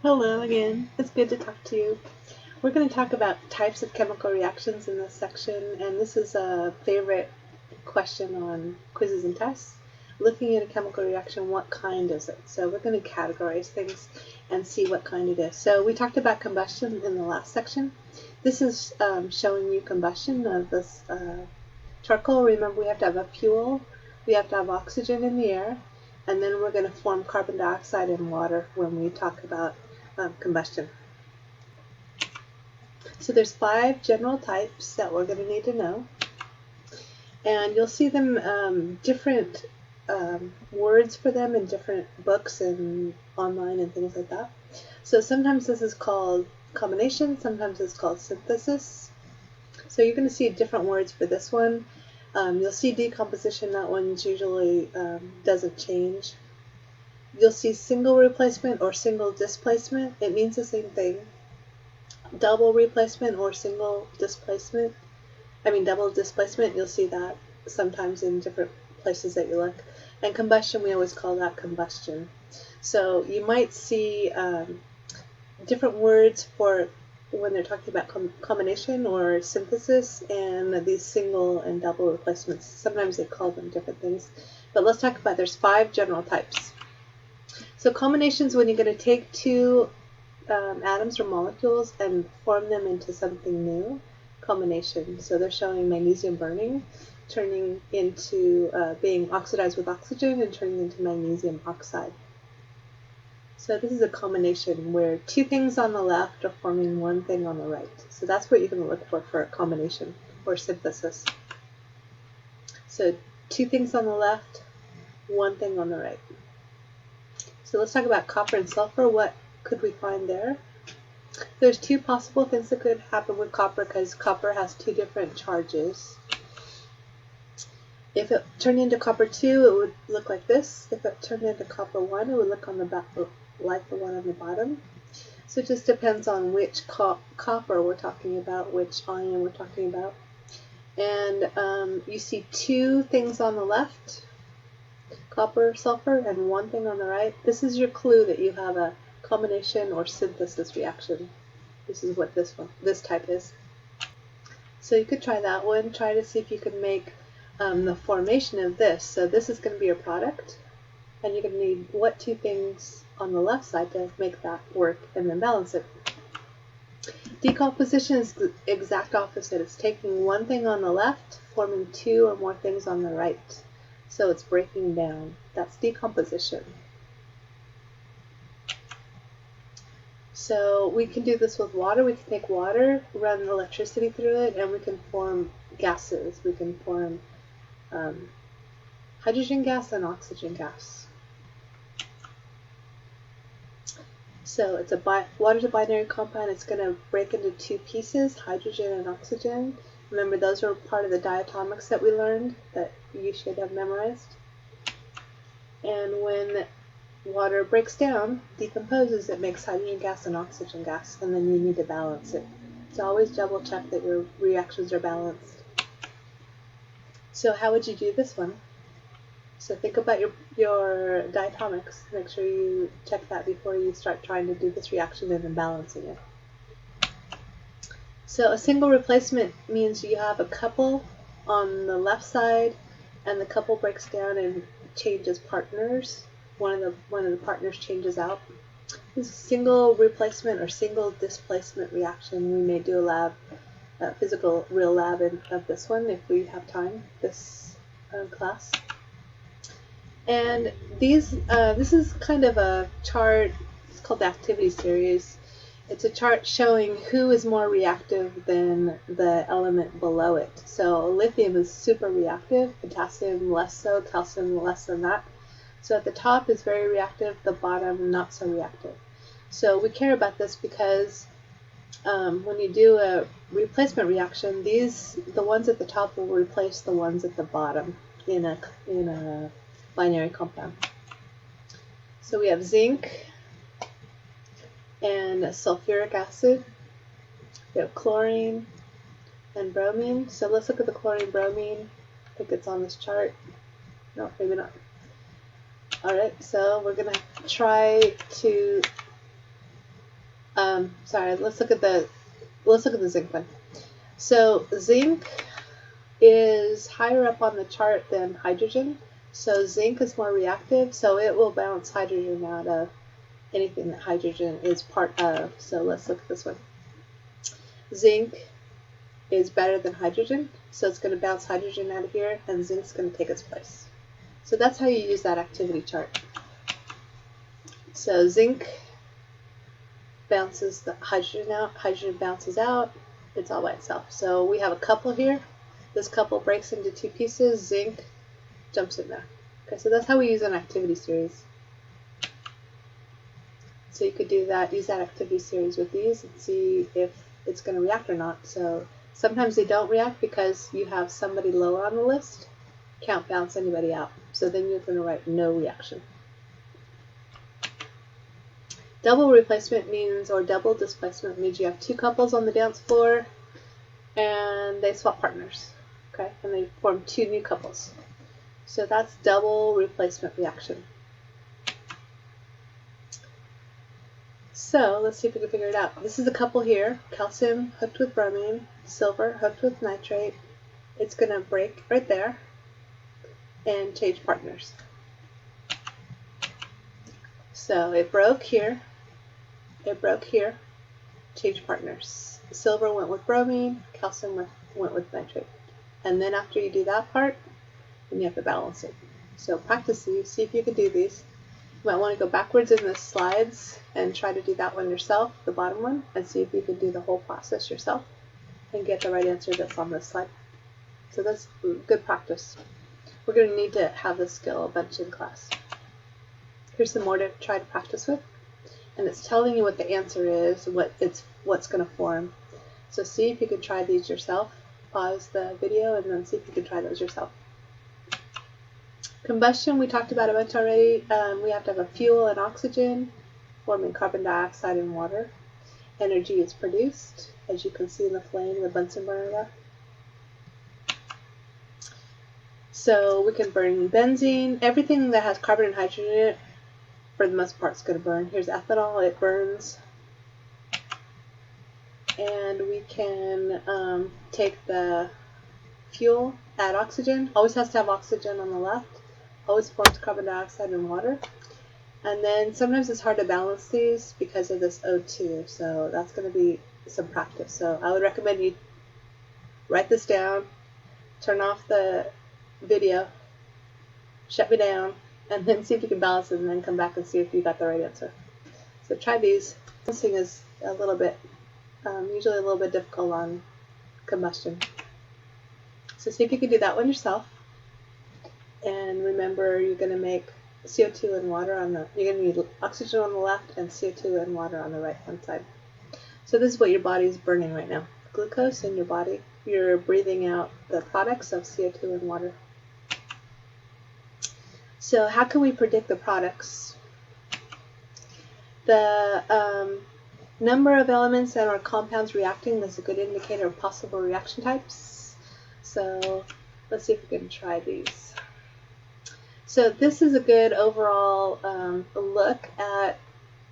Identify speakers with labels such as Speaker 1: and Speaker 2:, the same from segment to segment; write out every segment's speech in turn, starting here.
Speaker 1: Hello again. It's good to talk to you. We're going to talk about types of chemical reactions in this section, and this is a favorite question on quizzes and tests. Looking at a chemical reaction, what kind is it? So we're going to categorize things and see what kind it is. So we talked about combustion in the last section. This is showing you combustion of this charcoal. Remember, we have to have a fuel, we have to have oxygen in the air, and then we're going to form carbon dioxide and water when we talk about combustion. So there's 5 general types that we're going to need to know, and you'll see them different words for them in different books and online and things like that. So sometimes this is called combination, sometimes it's called synthesis. So you're going to see different words for this one. You'll see decomposition, that one's usually doesn't change. You'll see single replacement or single displacement. It means the same thing. Double replacement or single displacement. Double displacement, you'll see that sometimes in different places that you look. And combustion, we always call that combustion. So you might see different words for when they're talking about combination or synthesis and these single and double replacements. Sometimes they call them different things. But let's talk about, there's 5 general types. So combinations, when you're going to take 2 atoms or molecules and form them into something new. Combination. So they're showing magnesium burning, turning into being oxidized with oxygen and turning into magnesium oxide. So this is a combination where 2 things on the left are forming 1 thing on the right. So that's what you're going to look for a combination or synthesis. So 2 things on the left, 1 thing on the right. So let's talk about copper and sulfur. What could we find there? There's 2 possible things that could happen with copper because copper has 2 different charges. If it turned into copper 2, it would look like this. If it turned into copper 1, it would look on the back like the one on the bottom. So it just depends on which copper we're talking about, which ion we're talking about. And you see 2 things on the left, copper, sulfur, and 1 thing on the right. This is your clue that you have a combination or synthesis reaction. This is what this type is. So you could try that one. Try to see if you can make the formation of this. So this is going to be your product, and you're going to need what 2 things on the left side to make that work, and then balance it. Decomposition is the exact opposite. It's taking 1 thing on the left, forming 2 or more things on the right. So it's breaking down. That's decomposition. So we can do this with water. We can take water, run electricity through it, and we can form gases. We can form hydrogen gas and oxygen gas. So it's water's a binary compound. It's going to break into 2 pieces, hydrogen and oxygen. Remember, those are part of the diatomics that we learned that you should have memorized. And when water breaks down, decomposes, it makes hydrogen gas and oxygen gas, and then you need to balance it. So always double check that your reactions are balanced. So how would you do this one? So think about your diatomics. Make sure you check that before you start trying to do this reaction and then balancing it. So a single replacement means you have a couple on the left side, and the couple breaks down and changes partners. One of the partners changes out. This is a single replacement or single displacement reaction. We may do a physical real lab of this one if we have time this class. And this is kind of a chart. It's called the activity series. It's a chart showing who is more reactive than the element below it. So lithium is super reactive, potassium less so, calcium less than that. So at the top is very reactive, the bottom not so reactive. So we care about this because when you do a replacement reaction, the ones at the top will replace the ones at the bottom in a binary compound. So we have zinc and sulfuric acid. We have chlorine and bromine. So let's look at the chlorine bromine. I think it's on this chart. No, maybe not. Alright, so we're going to try to Sorry, let's look at the zinc one. So zinc is higher up on the chart than hydrogen. So zinc is more reactive, so it will bounce hydrogen out of anything that hydrogen is part of. So let's look at this one. Zinc is better than hydrogen, so it's going to bounce hydrogen out of here, and zinc's going to take its place. So that's how you use that activity chart. So zinc bounces the hydrogen out, hydrogen bounces out, it's all by itself. So we have a couple here. This couple breaks into two pieces, zinc jumps in there. Okay, so that's how we use an activity series. So you could do that, use that activity series with these and see if it's going to react or not. So sometimes they don't react because you have somebody lower on the list. Can't bounce anybody out. So then you're going to write no reaction. Double replacement means, or double displacement means you have two couples on the dance floor and they swap partners. Okay, and they form two new couples. So that's double replacement reaction. So let's see if we can figure it out. This is a couple here, calcium hooked with bromine, silver hooked with nitrate. It's going to break right there and change partners. So it broke here, change partners. Silver went with bromine, calcium went with nitrate. And then after you do that part, then you have to balance it. So practice these, see if you can do these. You might want to go backwards in the slides and try to do that one yourself, the bottom one, and see if you can do the whole process yourself and get the right answer that's on this slide. So that's good practice. We're going to need to have this skill a bunch in class. Here's some more to try to practice with. And it's telling you what the answer is, what's going to form. So see if you can try these yourself. Pause the video and then see if you can try those yourself. Combustion, we talked about a bunch already. We have to have a fuel and oxygen forming carbon dioxide and water. Energy is produced, as you can see in the flame, the Bunsen burner there. So we can burn benzene. Everything that has carbon and hydrogen in it, for the most part, is going to burn. Here's ethanol, it burns. And we can take the fuel, add oxygen. Always has to have oxygen on the left. Always forms carbon dioxide and water. And then sometimes it's hard to balance these because of this O2. So that's going to be some practice. So I would recommend you write this down, turn off the video, shut me down, and then see if you can balance it and then come back and see if you got the right answer. So try these. Balancing is a little bit, usually a little bit difficult on combustion. So see if you can do that one yourself. And remember, you're going to make CO2 and water you're going to need oxygen on the left and CO2 and water on the right hand side. So this is what your body is burning right now. Glucose in your body. You're breathing out the products of CO2 and water. So how can we predict the products? The number of elements and or compounds reacting is a good indicator of possible reaction types. So let's see if we can try these. So this is a good overall look at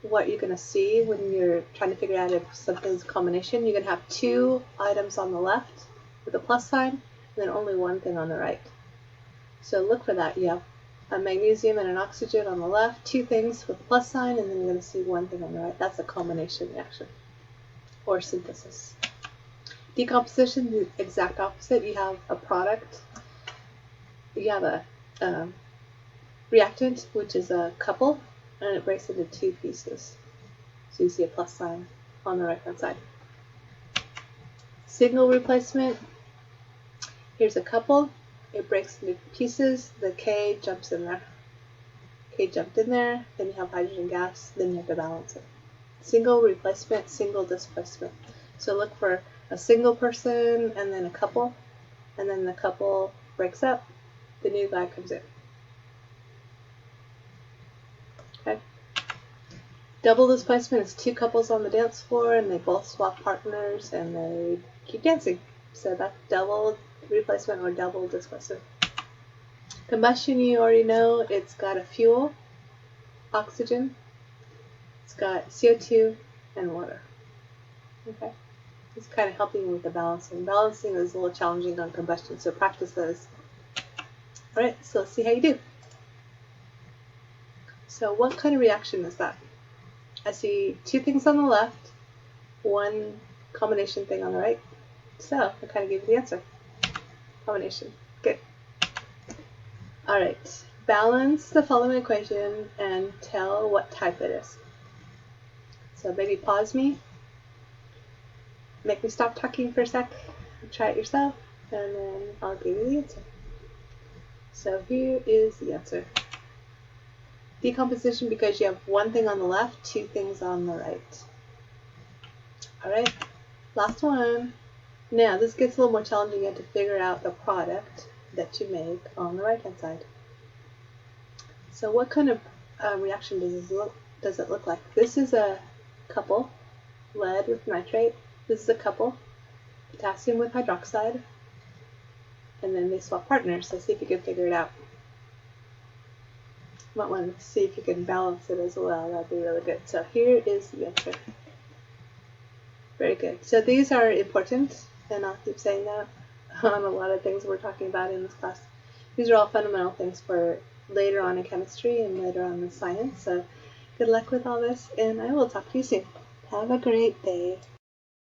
Speaker 1: what you're going to see when you're trying to figure out if something's a combination. You're going to have two items on the left with a plus sign, and then only one thing on the right. So look for that. You have a magnesium and an oxygen on the left, two things with a plus sign, and then you're going to see one thing on the right. That's a combination reaction or synthesis. Decomposition, the exact opposite. You have a product. You have a reactant, which is a couple, and it breaks into two pieces. So you see a plus sign on the right hand side. Single replacement, here's a couple, it breaks into pieces, the K jumps in there. K jumped in there, then you have hydrogen gas, then you have to balance it. Single replacement, single displacement. So look for a single person and then a couple, and then the couple breaks up, the new guy comes in. Okay. Double displacement is two couples on the dance floor and they both swap partners and they keep dancing. So that's double replacement or double displacement. Combustion, you already know, it's got a fuel, oxygen, it's got CO2 and water. Okay. It's kind of helping with the balancing. Balancing is a little challenging on combustion, so practice those. All right, so let's see how you do. So what kind of reaction is that? I see two things on the left, one combination thing on the right. So I kind of gave you the answer. Combination. Good. All right. Balance the following equation and tell what type it is. So maybe pause me. Make me stop talking for a sec. Try it yourself, and then I'll give you the answer. So here is the answer. Decomposition because you have one thing on the left, two things on the right. All right, last one. Now this gets a little more challenging. You have to figure out the product that you make on the right-hand side. So what kind of reaction does it look like? This is a couple, lead with nitrate. This is a couple, potassium with hydroxide. And then they swap partners, so see if you can figure it out. You might want to see if you can balance it as well. That'd be really good. So here is the answer. Very good. So these are important, and I'll keep saying that on a lot of things we're talking about in this class. These are all fundamental things for later on in chemistry and later on in science. So good luck with all this, and I will talk to you soon. Have a great day.